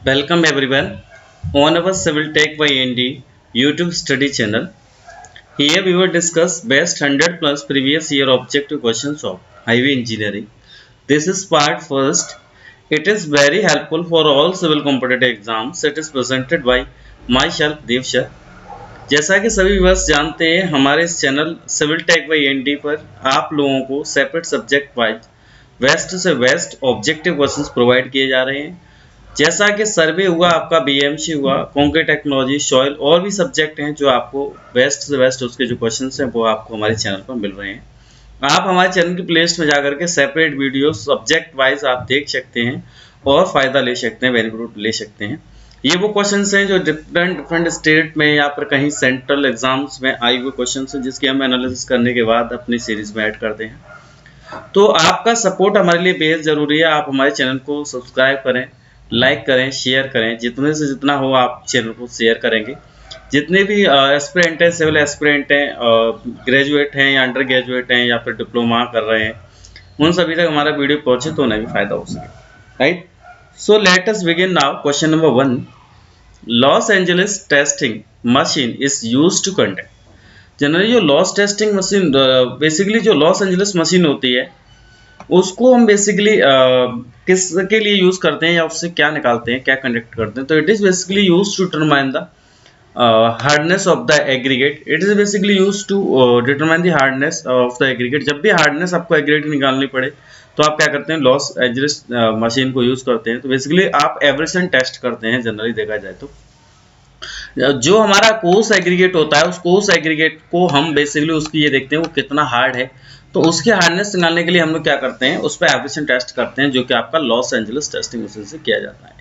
Welcome everyone on our Civil Tech by ND YouTube study channel. Here we will discuss best 100 plus previous year objective questions of highway engineering. This is part first. It is very helpful for all civil competitive exams. It is presented by myself Dev Shah. जैसा कि सभी बस जानते हैं हमारे इस channel civil tech by ND पर आप लोगों को सेपरेट सब्जेक्ट वाइज वेस्ट से वेस्ट ऑब्जेक्टिव क्वेश्चंस प्रोवाइड किए जा रहे हैं। जैसा कि सर्वे हुआ, आपका बीएमसी हुआ, कॉन्क्रीट टेक्नोलॉजी, सॉइल और भी सब्जेक्ट हैं जो आपको बेस्ट से बेस्ट उसके जो क्वेश्चंस हैं वो आपको हमारे चैनल पर मिल रहे हैं। आप हमारे चैनल की प्लेलिस्ट में जाकर के सेपरेट वीडियो सब्जेक्ट वाइज आप देख सकते हैं और फायदा ले सकते हैं, बेनिफिट ले सकते हैं। ये वो क्वेश्चंस हैं जो डिफरेंट स्टेट में या फिर कहीं सेंट्रल एग्जाम्स में आई हुए क्वेश्चंस हैं जिसकी हम एनालिसिस करने के बाद अपनी सीरीज में ऐड करते हैं। तो आपका सपोर्ट हमारे लिए बेहद जरूरी है। आप हमारे चैनल को सब्सक्राइब करें, लाइक करें, शेयर करें। जितने से जितना हो आप चैनल को शेयर करेंगे। जितने भी एस्पिरेंट हैं, सिविल एस्पिरेंट हैं, ग्रेजुएट हैं या अंडर ग्रेजुएट हैं या फिर डिप्लोमा कर रहे हैं, उन सभी तक हमारा वीडियो पहुंचे तो उन्हें भी फायदा हो सके। Right, so let us begin now. Question number 1, Los Angeles testing machine is used to conduct. Generally जो लॉस टेस्टिंग मशीन, बेसिकली जो लॉस एंजलिस मशीन होती है उसको हम बेसिकली किसके लिए यूज करते हैं या उससे क्या निकालते हैं, क्या कंडक्ट करते हैं। तो it is basically use to determine the hardness of the aggregate. It is basically use to determine the hardness of the aggregate. जब भी हार्डनेस आपको एग्रीगेट निकालनी पड़े तो आप क्या करते हैं, लॉस एंजलिस मशीन को यूज करते हैं। तो बेसिकली आप एवरेशन टेस्ट करते हैं जनरली देखा जाए तो। जो हमारा कोर्स एग्रीगेट होता है उस कोर्स एग्रीगेट को हम बेसिकली उसकी ये देखते हैं वो कितना हार्ड है। तो उसकी हार्डनेस निकालने के लिए हम लोग क्या करते हैं, उस पर एवरेशन टेस्ट करते हैं जो कि आपका लॉस एंजलिस टेस्टिंग मशीन से किया जाता है।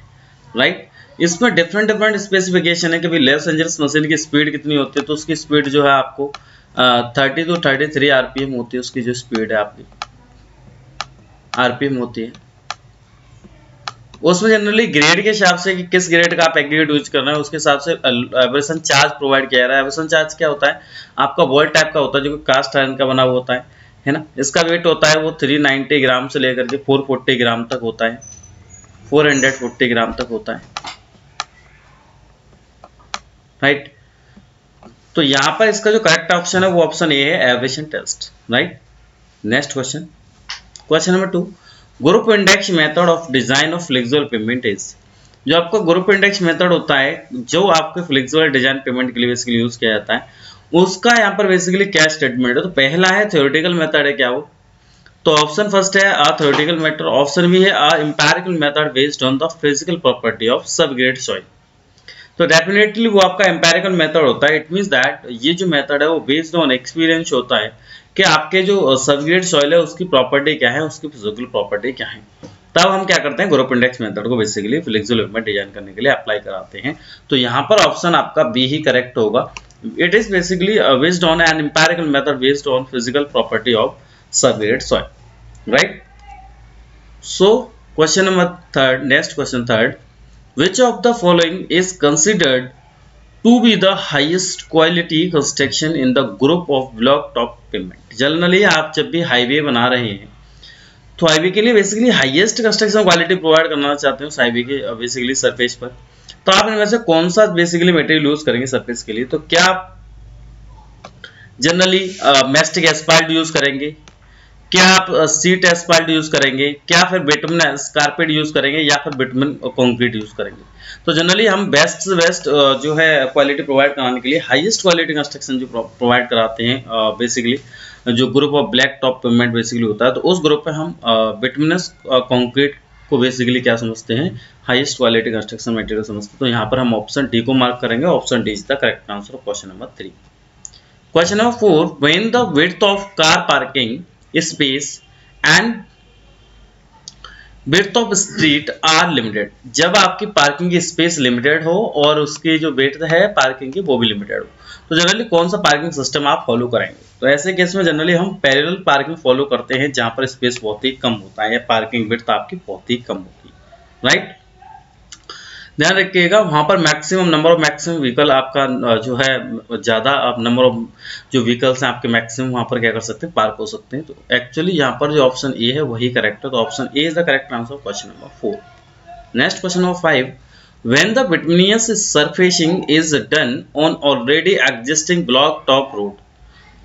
राइट, इसमें डिफरेंट स्पेसिफिकेशन है कि भाई लॉस एंजलिस मशीन की स्पीड कितनी होती है। तो उसकी स्पीड जो है आपको 30 to 33 आरपीएम होती है। उसकी जो स्पीड है आपकी आरपीएम होती है। उसमें जनरली ग्रेड के हिसाब से कि किस ग्रेड का आप एग्रीगेट यूज कर रहे हैं उसके हिसाब से एवरेशन चार्ज प्रोवाइड किया जा रहा है। एवरेशन चार्ज क्या होता है, आपका वॉल्ट टाइप का होता है जो कि कास्ट आयरन का बना हुआ होता है ना। इसका वेट होता है वो 390 ग्राम से लेकर के 440 ग्राम तक होता है, 440 ग्राम तक होता है। राइट, तो यहाँ पर इसका जो करेक्ट ऑप्शन है वो ऑप्शन ए है, abrasion test. Right, next question, question number 2, group index method of design of flexible pavement is. जो आपका ग्रुप इंडेक्स मेथड होता है जो आपके फ्लेक्सिबल डिजाइन पेमेंट के लिए बेसिकली यूज किया जाता है, उसका यहाँ पर बेसिकली क्या स्टेटमेंट है। तो पहला है थ्योरेटिकल मेथड है क्या वो, तो ऑप्शन फर्स्ट है a theoretical method. Option B है a empirical method based on the physical property of subgrade soil. तो डेफिनेटली वो आपका एम्पिरिकल मेथड होता है। इट मींस दैट ये जो मेथड है वो बेस्ड ऑन एक्सपीरियंस होता है कि आपके जो सबग्रेड सॉइल है उसकी प्रॉपर्टी क्या है, उसकी फिजिकल प्रॉपर्टी क्या है। तब हम क्या करते हैं, ग्रुप इंडेक्स मेथड को बेसिकली फ्लेक्सिबल पेमेंट डिजाइन करने के लिए अप्लाई कराते हैं। तो यहाँ पर ऑप्शन आपका बी ही करेक्ट होगा। It is basically based on an empirical method based on physical property of subgrade soil. Right, so question number 3, next question 3, which of the following is considered to be the highest quality construction in the group of block top pavement। Generally आप जब भी highway बना रहे हैं तो highway के लिए basically highest construction quality provide करना चाहते हैं उस हाईवे के बेसिकली सरफेस पर। तो आप इनमें से कौन सा बेसिकली मटेरियल यूज करेंगे सरफेस के लिए। तो क्या आप जनरली मेस्टिक एस्फाल्ट यूज करेंगे, क्या आप सीट एस्फाल्ट यूज करेंगे, क्या फिर बिटुमन कारपेट यूज करेंगे या फिर बिटुमन कंक्रीट यूज करेंगे। तो जनरली हम बेस्ट से बेस्ट जो है क्वालिटी प्रोवाइड कराने के लिए हाईएस्ट क्वालिटी कंस्ट्रक्शन जो प्रोवाइड कराते हैं बेसिकली जो group of black top payment basically होता है। तो उस ग्रुप पे हम बिटुमिनस कंक्रीट को बेसिकली क्या समझते हैं, हाईएस्ट क्वालिटी कंस्ट्रक्शन मटेरियल समझते हैं। तो यहाँ पर हम ऑप्शन डी को मार्क करेंगे। Option D is the correct answer of question number 3। Question number 4, when the width of car parking space and width of street are limited. जब आपकी पार्किंग की स्पेस लिमिटेड हो और उसकी जो विड्थ है पार्किंग की वो भी लिमिटेड हो, तो जनरली कौन सा पार्किंग सिस्टम आप फॉलो करेंगे। तो ऐसे केस में जनरली हम पैरेलल पार्किंग फॉलो करते हैं जहां पर स्पेस बहुत ही कम होता है या पार्किंग विड्थ आपकी बहुत ही कम होती है। राइट, ध्यान रखिएगा वहां पर maximum number of maximum vehicle आपका जो है ज्यादा नंबर ऑफ जो व्हीकल्स हैं आपके मैक्सिमम वहां पर क्या कर सकते हैं, पार्क हो सकते हैं। तो एक्चुअली यहाँ पर जो ऑप्शन ए है वही करेक्ट है। तो option A is the correct answer of question number 4। Next question number 5, When the bituminous surfacing is done on already existing block top road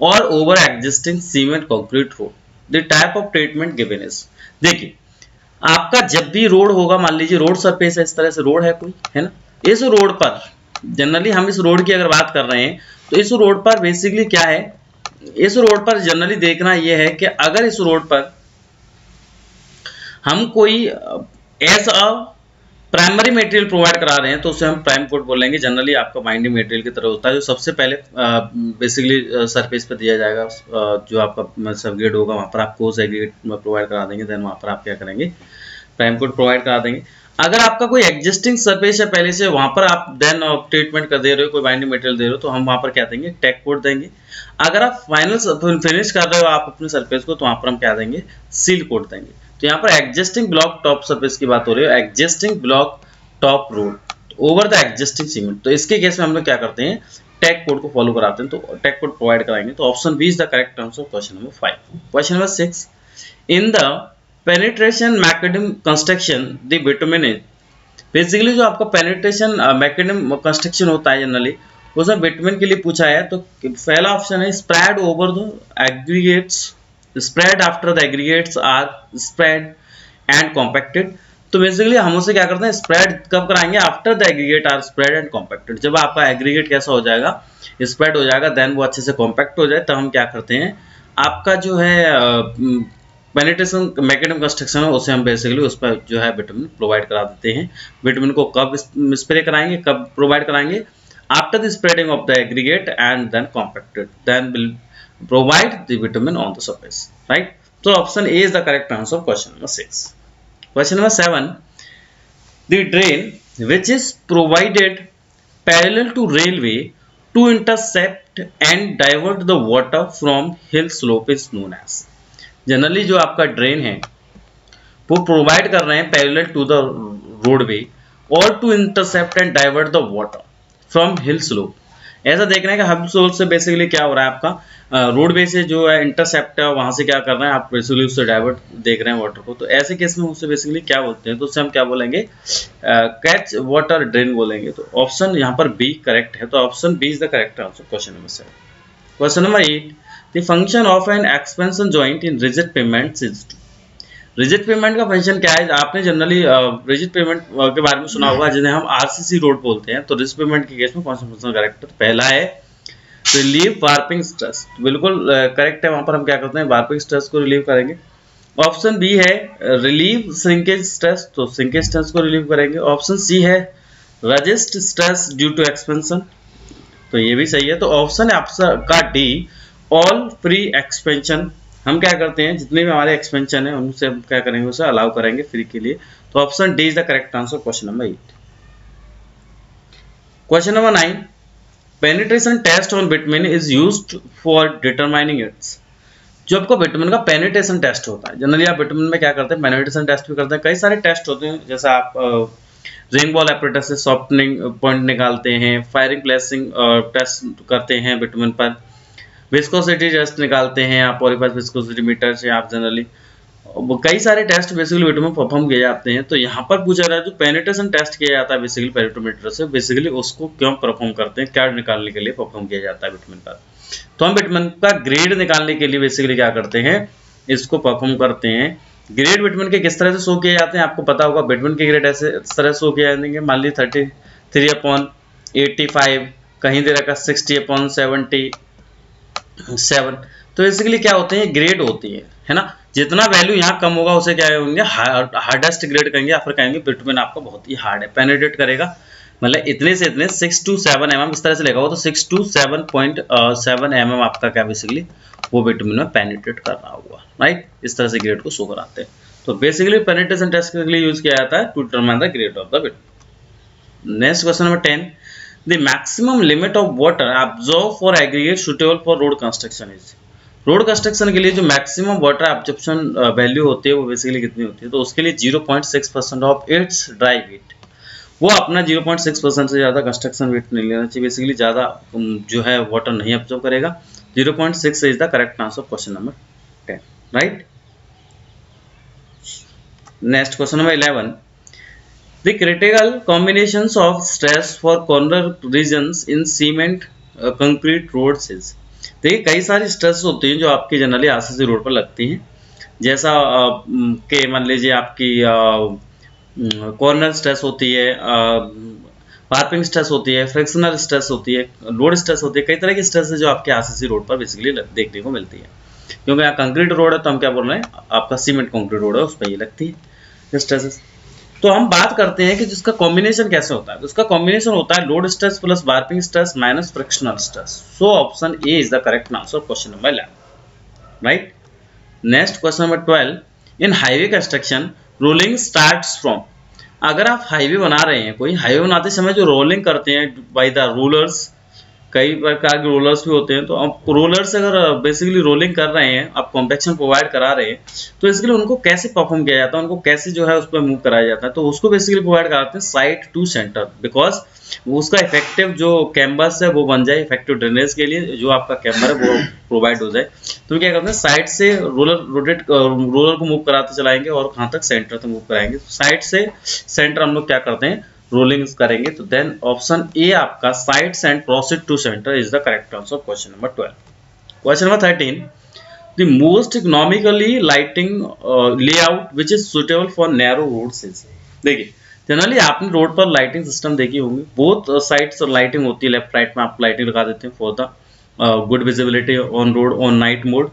or over existing cement concrete road, the type of treatment given is, देखिए आपका जब भी road होगा, मान लीजिए road surface है, इस तरह से रोड है कोई, है ना, इस रोड पर जनरली हम इस रोड की अगर बात कर रहे हैं तो इस रोड पर बेसिकली क्या है, इस रोड पर जनरली देखना यह है कि अगर इस रोड पर हम कोई as a primary material provide करा रहे हैं तो उसे हम प्राइम कोट बोलेंगे। जनरली आपका बाइंडिंग मटेरियल की तरह होता है जो सबसे पहले बेसिकली सरफेस पर दिया जाएगा, जो आपका सबग्रेड होगा वहां पर आप कोर्स एग्रीगेट प्रोवाइड करा देंगे, देन वहां पर आप क्या करेंगे, प्राइम कोट प्रोवाइड करा देंगे। अगर आपका कोई एग्जिस्टिंग सरफेस है पहले से, वहां पर आप देन ट्रीटमेंट कर दे रहे हो, कोई बाइंडिंग मटेरियल दे रहे हो, तो हम वहां पर क्या देंगे, टैग कोट देंगे। अगर आप फाइनल फिनिश कर रहे हो आप अपने सरफेस को, तो वहां पर हम क्या देंगे, सील कोट देंगे। तो यहाँ पर एग्जिस्टिंग ब्लॉक टॉप सरफेस की बात हो रही है, existing block top road over the existing cement, तो इसके केस में हम लोग क्या करते हैं, टैग कोड को फॉलो कराते हैं, तो टैग कोड प्रोवाइड कराएंगे। तो option B is the correct answer question number 5। Question number 6, in the penetration mechanism construction the bitumen is, basically जो आपका पेनिट्रेशन मैकेनिज्म कंस्ट्रक्शन होता है जनरली उसमें बिटुमेन के लिए पूछा है, तो पहला ऑप्शन है spread over the aggregates, spread after the aggregates are spread and compacted. तो बेसिकली हम उसे क्या करते हैं, स्प्रेड कब कराएंगे, after the aggregate are spread and compacted. जब आपका एग्रीगेट कैसा हो जाएगा, स्प्रेड हो जाएगा, देन वो अच्छे से कॉम्पैक्ट हो जाए, तब हम क्या करते हैं, आपका जो है पेनिट्रेशन मैकेनिज्म कंस्ट्रक्शन है उसे हम बेसिकली उस पर जो है बिटुमेन प्रोवाइड करा देते हैं। बिटुमेन को कब स्प्रे कराएंगे, कब प्रोवाइड कराएंगे, after the spreading of the aggregate and then compacted, then will provide the bitumen on the surface, right. तो option A is the correct answer question number 6। Question number 7, the drain which is provided parallel to railway to intercept and divert the water from hill slope is known as, generally जो आपका drain है वो provide कर रहे हैं parallel to the roadway और to intercept and divert the water from hill slope. ऐसा देखना है कि हिल स्लोप से बेसिकली क्या हो रहा है, आपका रोडवे से जो है इंटरसेप्ट है वहां से क्या कर रहे हैं आप, बेसिकली उससे डाइवर्ट देख रहे हैं वाटर को। तो ऐसे केस में उससे बेसिकली क्या बोलते हैं, तो उससे हम क्या बोलेंगे, कैच वाटर ड्रेन बोलेंगे। तो ऑप्शन यहाँ पर बी करेक्ट है, तो option B is the correct answer question number 7। Question number 8, the function of an expansion joint in rigid pavement is, rigid pavement का फंक्शन क्या है, आपने जनरली रिजिड पेमेंट के बारे में सुना होगा जिन्हें हम आरसीसी रोड बोलते हैं। तो रिजिड पेमेंट के केस में कौन सा फंक्शन करेक्ट है, पहला है रिलीव वार्पिंग स्ट्रेस, बिल्कुल करेक्ट है, वहां पर हम क्या करते हैं, वार्पिंग स्ट्रेस को रिलीव करेंगे। ऑप्शन बी है रिलीव श्रिंकेज स्ट्रेस, तो श्रिंकेज स्ट्रेस को रिलीव करेंगे। ऑप्शन सी है resist stress due to expansion, तो ये भी सही है। तो ऑप्शन है आपका का डी, ऑल फ्री एक्सपेंशन, हम क्या करते हैं जितने भी हमारे एक्सपेंशन है उनसे हम क्या करेंगे, उसे अलाउ करेंगे फ्री के लिए। तो option D is the correct answer question number 8। Question number 9, penetration test on bitumen is used for determining its, जो आपको बिटुमेन का पेनिट्रेशन टेस्ट होता है, जनरली आप बिटुमेन में क्या करते हैं, पेनिट्रेशन टेस्ट भी करते हैं, कई सारे टेस्ट होते हैं, जैसे आप रिंग बॉल एपरेटस से सॉफ्टनिंग पॉइंट निकालते हैं, फायरिंग प्लेसिंग टेस्ट करते हैं बिटुमेन पर, विस्कोसिटी टेस्ट निकालते हैं आप, पॉलीपास विस्कोसिटी मीटर से आप जनरली कई सारे टेस्ट बेसिकली बिटुमेन में परफॉर्म किए जाते हैं। तो यहाँ पर पूछा रहा है जो पेनिट्रेशन टेस्ट किया जाता है बेसिकली पेनिट्रोमीटर से, बेसिकली उसको क्यों परफॉर्म करते हैं, क्या निकालने के लिए परफॉर्म किया जाता है बिटुमेन पर। तो हम बिटुमेन का ग्रेड निकालने के लिए बेसिकली क्या करते हैं, इसको परफॉर्म करते हैं। ग्रेड बिटुमेन के किस तरह से शो किए जाते हैं आपको पता होगा, बिटुमेन के ग्रेड ऐसे इस तरह शो किए जाएंगे, मान ली 33/85, कहीं दे रखा 60/77। तो बेसिकली क्या होते हैं, ग्रेड होती है ना, जितना वैल्यू यहाँ कम होगा उसे क्या होंगे, हार्डेस्ट ग्रेड कहेंगे या फिर कहेंगे बिटुमेन आपका बहुत ही हार्ड है, पेनिट्रेट करेगा, मतलब इतने से इतने 6 to 7 mm इस तरह से लेगा हो, तो 6 to 7.7 mm आपका क्या बेसिकली वो बिटुमेन में पेनिट्रेट कर रहा होगा, राइट। इस तरह से ग्रेड को शो कराते हैं। तो बेसिकली पेनिट्रेशन टेस्ट के लिए यूज किया जाता है to determine the grade of the bitumen. Next question number 10, the maximum limit of water absorb for aggregate suitable for road construction is, road construction के लिए जो मैक्सिमम वाटर एब्जॉर्प्शन वैल्यू होती है वो बेसिकली कितनी होती है, तो उसके लिए 0.6% ऑफ इट्स ड्राई वेट, वो अपना 0.6% से ज़्यादा कंस्ट्रक्शन वेट नहीं लेना चाहिए, बेसिकली ज़्यादा जो है वाटर नहीं एब्जॉर्ब करेगा। 0.6 is the correct answer question number 10, right. Next question number 11, the critical combinations of stress for corner regions in cement concrete roads is. देखिए कई सारी स्ट्रेस होती हैं जो आपकी जनरली आरसीसी रोड पर लगती हैं, जैसा कि मान लीजिए आपकी कॉर्नर स्ट्रेस होती है, वार्पिंग स्ट्रेस होती है, फ्रिक्शनल स्ट्रेस होती है, लोड स्ट्रेस होती है, कई तरह की स्ट्रेस है जो आपके आरसीसी रोड पर बेसिकली देखने को मिलती है। क्योंकि यहाँ कंक्रीट रोड है तो हम क्या बोल रहे हैं, आपका सीमेंट कंक्रीट रोड है, उस पर ये लगती है स्ट्रेसेस। तो हम बात करते हैं कि जिसका कॉम्बिनेशन कैसे होता है, तो उसका कॉम्बिनेशन होता है load stress plus warping stress minus frictional stress. So option A is the correct answer question number 11, right. Next question number 12, in highway construction rolling starts from. अगर आप हाईवे बना रहे हैं, कोई हाईवे बनाते समय जो रोलिंग करते हैं बाय द रोलर्स, कई प्रकार के रोलर्स भी होते हैं, तो आप रोलर से अगर बेसिकली रोलिंग कर रहे हैं, आप कॉम्पैक्शन प्रोवाइड करा रहे हैं, तो इसके लिए उनको कैसे परफॉर्म किया जाता है, उनको कैसे जो है उस पर मूव कराया जाता है, तो उसको बेसिकली प्रोवाइड कराते हैं साइड टू सेंटर, बिकॉज उसका इफेक्टिव जो कैम्बस है वो बन जाए इफेक्टिव ड्रेनेज के लिए, जो आपका कैम्बर है वो प्रोवाइड हो जाए। तो क्या करते हैं, साइड से रोलर को मूव कराते चलाएंगे और कहाँ तक, सेंटर तक मूव कराएंगे। साइड से सेंटर हम लोग क्या करते हैं, रोलिंग करेंगे। तो देन ऑप्शन ए आपका side and proceed to centre is the correct answer question number 12। Question number 13, the most economically lighting layout which is suitable for narrow roads is. देखिए जनरली आपने रोड पर lighting system देखी होंगी, both sides lighting होती है, left right में आप lighting लगा देते हैं for the good visibility on road on night mode.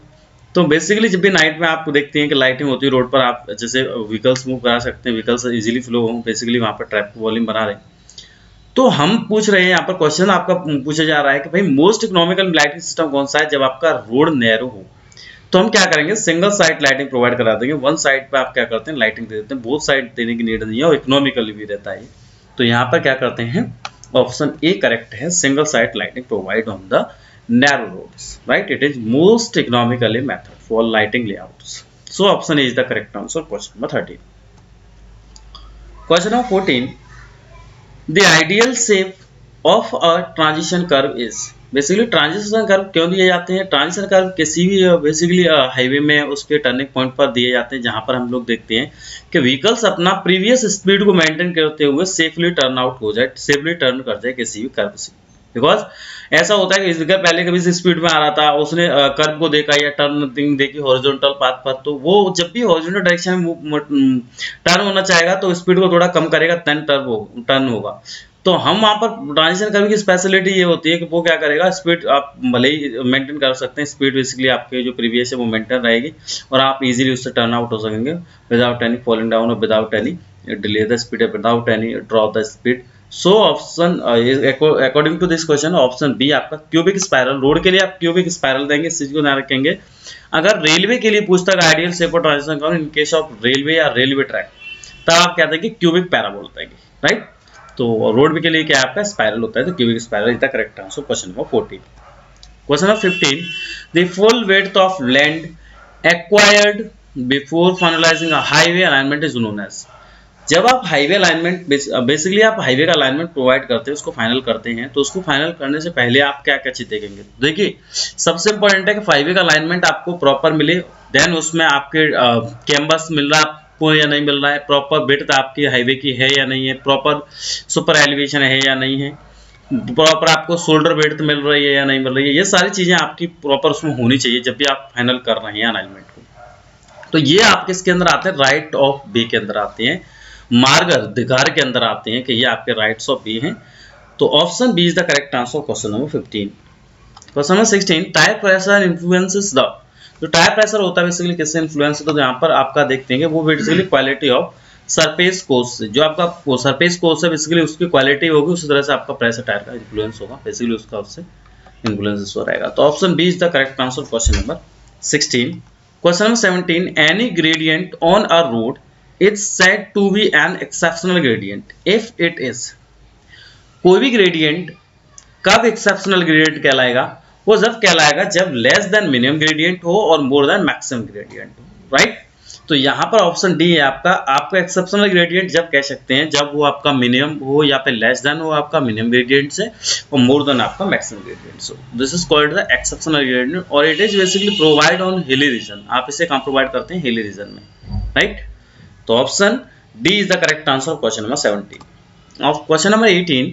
तो बेसिकली जब भी नाइट में आप देखते हैं कि लाइटिंग होती है रोड पर, आप जैसे व्हीकल्स मूव करा सकते हैं, व्हीकल्स इजीली फ्लो हो, बेसिकली वहाँ पर ट्रैफिक वॉल्यूम बना रहे हैं। तो हम पूछ रहे हैं यहाँ पर, क्वेश्चन आपका पूछा जा रहा है कि भाई मोस्ट इकोनॉमिकल लाइटिंग सिस्टम कौन सा है जब आपका रोड नैरो हो। तो हम क्या करेंगे, सिंगल साइड लाइटिंग प्रोवाइड करा देंगे, वन साइड पे आप क्या करते हैं, लाइटिंग दे देते हैं, बोथ साइड देने की नीड नहीं है और इकोनॉमिकली भी रहता है। तो यहाँ पर क्या करते हैं, ऑप्शन ए करेक्ट है, single side lighting provide on the narrow roads, right? It is most economically method for lighting layouts. So option A is the correct answer question number 13. Question number 14, the ideal shape of a transition curve is। Basically transition curve क्यों दिए जाते हैं, transition curve किसी भी basically highway में उसके turning point पर दिए जाते हैं, जहां पर हम लोग देखते हैं कि व्हीकल्स अपना प्रीवियस स्पीड को मेंटेन करते हुए सेफली टर्न आउट हो जाए, सेफली टर्न कर जाए किसी भी कर्व से। बिकॉज ऐसा होता है कि इसका पहले कभी से स्पीड में आ रहा था, उसने कर्व को देखा या टर्न देखी हॉरिजॉन्टल पाथ पर, तो वो जब भी हॉरिजॉन्टल डायरेक्शन में टर्न होना चाहेगा तो स्पीड को थोड़ा कम करेगा, देन टर्न होगा। तो हम वहाँ पर ट्रांजिशन कर्व की स्पेशलिटी ये होती है कि वो क्या करेगा, स्पीड आप भले ही मेंटेन कर सकते हैं, स्पीड बेसिकली आपके जो प्रीवियस है वो मेंटेन रहेगी और आप इजीली उससे टर्न आउट हो सकेंगे विदाउट एनी फॉलिंग डाउन और without any delay the speed, without any drop the speed. So option according to this question option B आपका क्यूबिक स्पाइरल। रोड के लिए आप क्यूबिक स्पाइरल देंगे, इस चीज को ध्यान रखेंगे। अगर रेलवे के लिए पूछता है आइडियल शेप और transition curve in case of railway या रेलवे ट्रैक, तब आप क्या देंगे, क्यूबिक पैराबोल देंगे, राइट। तो रोड के लिए क्या आपका स्पाइरल होता है, तो cubic spiral is the correct answer question number 14। Question number 15, the full width of land acquired before finalising a highway alignment is known as. जब आप हाईवे अलाइनमेंट बेसिकली आप हाईवे का अलाइनमेंट प्रोवाइड करते हैं, उसको फाइनल करते हैं, तो उसको फाइनल करने से पहले आप क्या क्या चीज देखेंगे। देखिए सबसे इंपॉर्टेंट है कि हाईवे का अलाइनमेंट आपको प्रॉपर मिले, देन उसमें आपके कैम्बस मिल रहा है आपको या नहीं मिल रहा है, प्रॉपर विड्थ आपकी हाईवे की है या नहीं है, प्रॉपर सुपर एलिवेशन है या नहीं है, प्रॉपर आपको शोल्डर विड्थ मिल रही है या नहीं मिल रही है, ये सारी चीजें आपकी प्रॉपर उसमें होनी चाहिए जब भी आप फाइनल कर रहे हैं अलाइनमेंट को। तो ये आपके इसके अंदर आते हैं, राइट ऑफ वे के अंदर आते हैं, मार्ग अधिकार के अंदर आते हैं कि ये आपके राइट्स ऑफ बी हैं। तो option B is the correct answer question number 15। Question number 16, tyre pressure influences the. जो टायर प्रेशर होता है बेसिकली किससे इन्फ्लुएंस होता है, तो यहाँ पर आपका देखते हैं कि वो basically quality of surface course से, जो आपका सरफेस कोर्स है बेसिकली उसकी क्वालिटी होगी, उसी तरह से आपका प्रेशर टायर का इन्फ्लुएंस होगा, बेसिकली उसका उससे इन्फ्लुएंस हो रहेगा। तो option B is the correct answer question number 16। Question number 17, any gradient on a road it's said to be an exceptional gradient if it is। कोई भी ग्रेडियंट कब एक्सेप्शनल ग्रेडियंट कहलाएगा, वो जब कहलाएगा जब लेस देन मिनिमम ग्रेडियंट हो और मोर देन मैक्सिमम ग्रेडियंट हो, राइट। तो यहाँ पर ऑप्शन डी है आपका एक्सेप्शनल ग्रेडियंट जब कह सकते हैं जब वो आपका मिनिमम हो या फिर लेस देन हो आपका मिनिमम ग्रेडियंट से और मोर देन आपका मैक्सिमम ग्रेडियंट से। This is called the exceptional gradient और it is basically provide on hilly region. आप इसे कहाँ प्रोवाइड करते हैं, हिली रीजन में, राइट। तो option D is the correct answer question number 17. Of question number 18,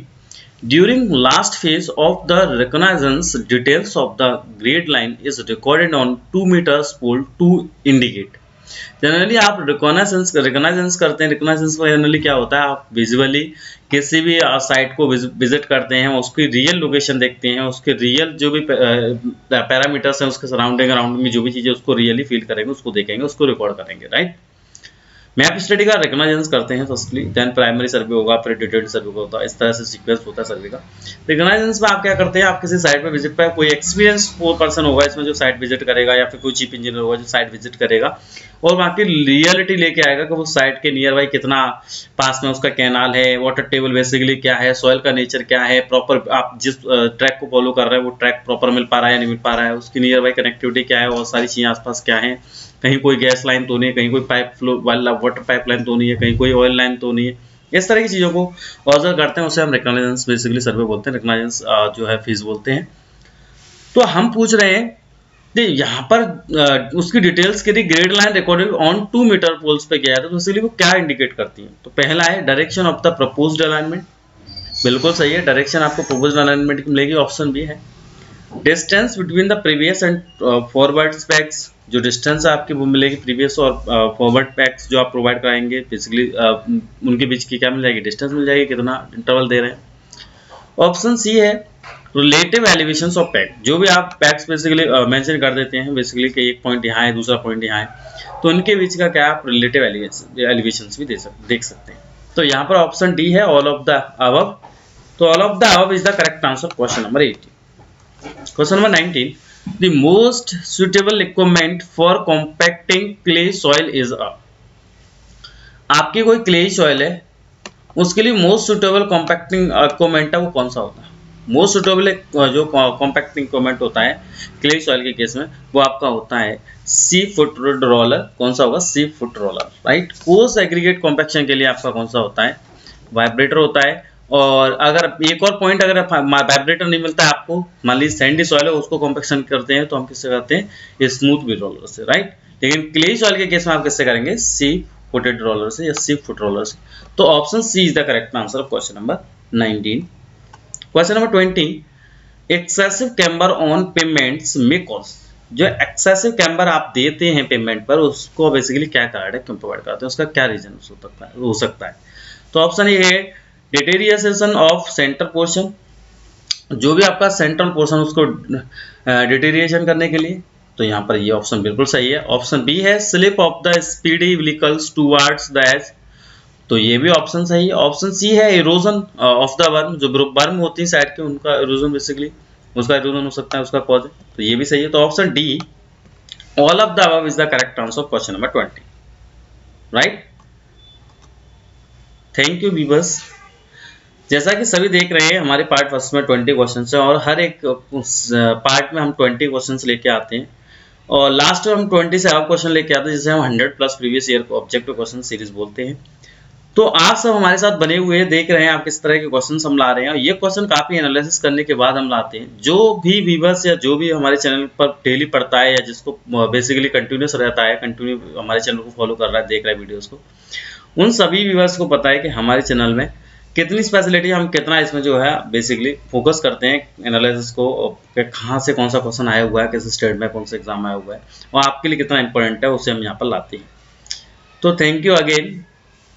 during last phase of the reconnaissance, details of the grade line is recorded on 2 meters pole to indicate. Generally आप रिकॉनाइजेंस करते हैं. रिकॉनाइजेंस में generally क्या होता है, आप visually किसी भी साइट को विजिट करते हैं, उसकी रियल लोकेशन देखते हैं, उसके रियल जो भी पैरामीटर्स हैं, उसके सराउंडिंग अराउंड में जो भी चीज़ें उसको रियली फील करेंगे, उसको देखेंगे, उसको रिकॉर्ड करेंगे. राइट. मैप स्टडी का रिकॉग्नाइजेंस करते हैं फर्स्टली, देन प्राइमरी सर्वे होगा, फिर डिटेल्ड सर्वे होता है. इस तरह से सीक्वेंस होता है सर्वे का. रिकॉग्नाइजेंस में आप क्या करते हैं, आप किसी साइट पे विजिट पर, कोई एक्सपीरियंस पर्सन होगा इसमें जो साइट विजिट करेगा, या फिर कोई चीफ इंजीनियर होगा जो साइट विजिट करेगा और वहाँ की रियलिटी लेके आएगा कि वो साइट के नियर बाई कितना पास में उसका कैनाल है, वाटर टेबल बेसिकली क्या है, सॉइल का नेचर क्या है, प्रॉपर आप जिस ट्रैक को फॉलो कर रहे हैं वो ट्रैक प्रॉपर मिल पा रहा है या नहीं मिल पा रहा है, उसकी नियर बाई कनेक्टिविटी क्या है, और सारी चीज़ें आसपास क्या है, कहीं कोई गैस लाइन तो नहीं है, कहीं कोई पाइप फ्लो वाला वाटर पाइप लाइन तो नहीं है, कहीं कोई ऑयल लाइन तो नहीं है. इस तरह की चीज़ों को ऑब्जर्व करते हैं, उसे हम रिकॉग्नाइजेंस बेसिकली सर्वे बोलते हैं, रिकॉग्नाइजेंस जो है फीस बोलते हैं. तो हम पूछ रहे हैं कि यहाँ पर उसकी डिटेल्स के लिए grade line recorded on 2 metre poles पे गया है, तो इसलिए वो क्या इंडिकेट करती है. तो पहला है direction of the proposed alignment. बिल्कुल सही है, डायरेक्शन आपको प्रपोज्ड अलाइनमेंट की मिलेगी, ऑप्शन बी है. Distance between the previous and forward specs, जो डिस्टेंस आपकी वो मिलेगी प्रीवियस और फॉरवर्ड पैक्स जो आप प्रोवाइड कराएंगे, बेसिकली उनके बीच की क्या मिल जाएगी, डिस्टेंस मिल जाएगी, कितना इंटरवल दे रहे हैं. ऑप्शन सी है रिलेटिव एलिवेशंस ऑफ पैक, जो भी आप पैक्स बेसिकली मेंशन कर देते हैं बेसिकली कि एक पॉइंट यहाँ है, दूसरा पॉइंट यहाँ है, तो उनके बीच का क्या आप रिलेटिव एलिवेशंस भी देख सकते हैं. तो यहाँ पर ऑप्शन डी है ऑल ऑफ द अबव. तो all of the above is the correct answer question number 18. Question number 19. The most suitable equipment for compacting clay soil is a. आपकी कोई clay soil है, उसके लिए मोस्ट सुटेबल कॉम्पैक्टिंग इक्विपमेंट है वो कौन सा होता है. मोस्ट सुटेबल जो कॉम्पैक्टिंग इक्विपमेंट होता है क्ले सॉइल के केस में, वो आपका होता है सी फुट रोलर. कौन सा होगा, C foot roller. Right. Coarse aggregate compaction के लिए आपका कौन सा होता है, वाइब्रेटर होता है. और अगर एक और पॉइंट, अगर वाइब्रेटर नहीं मिलता है आपको, मान लीजिए सैंडी सॉइल है, उसको कॉम्पैक्शन करते हैं तो हम किससे करते हैं, स्मूथ व्हील रोलर से. राइट. लेकिन क्ले सॉइल के केस में आप किससे करेंगे, सी फुटेड रोलर से या सी फुट रोलर से. तो option C is the correct answer of question number 19. Question number 20. Excessive camber on pavements में कॉज, जो एक्सेसिव कैम्बर आप देते हैं पेमेंट पर, उसको बेसिकली क्या कार्ड है, क्यों प्रोवाइड करते हैं, उसका क्या रीजन हो सकता है. तो ऑप्शन ए है डिटेरिएशन ऑफ सेंटर पोर्शन, जो भी आपका सेंट्रल पोर्शन उसको डिटेरिएशन करने के लिए. तो यहाँ पर ये ऑप्शन बिल्कुल सही है. ऑप्शन बी है slip of the speedy vehicles towards the edge, तो ये भी ऑप्शन सही है. ऑप्शन सी है इरोजन ऑफ द वर्म, जो वर्म होती है साइड के, उनका इरोजन बेसिकली उसका इरोजन हो सकता है, उसका कॉज है. तो ये भी सही है. तो option D all of the above is the correct answer of question number 20. Right. Thank you viewers. जैसा कि सभी देख रहे हैं, हमारे पार्ट फर्स्ट में 20 क्वेश्चन है और हर एक पार्ट में हम 20 क्वेश्चन लेके आते हैं और लास्ट में हम 20 से अब क्वेश्चन लेके आते हैं, जिसे हम 100 plus previous year objective question series बोलते हैं. तो आप सब हमारे साथ बने हुए हैं, देख रहे हैं आप किस तरह के क्वेश्चन हम ला रहे हैं. और ये क्वेश्चन काफी एनालिसिस करने के बाद हम लाते हैं. जो भी व्यूअर्स या जो भी हमारे चैनल पर डेली पढ़ता है या जिसको बेसिकली कंटिन्यूस रहता है, कंटिन्यू हमारे चैनल को फॉलो कर रहा है, देख रहा है वीडियोस को, उन सभी व्यूअर्स को पता है कि हमारे चैनल में कितनी स्पेशलिटी, हम कितना इसमें जो है बेसिकली फोकस करते हैं एनालिसिस को, कहाँ से कौन सा क्वेश्चन आया हुआ है, किस स्टेट में कौन सा एग्जाम आया हुआ है और आपके लिए कितना इंपॉर्टेंट है, उसे हम यहाँ पर लाते हैं. तो thank you again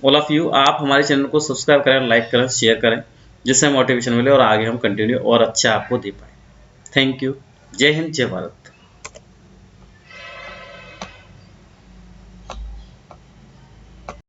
all of you. आप हमारे चैनल को सब्सक्राइब करें, लाइक करें, शेयर करें, जिससे मोटिवेशन मिले और आगे हम कंटिन्यू और अच्छा आपको दे पाए. Thank you. जय हिंद, जय भारत.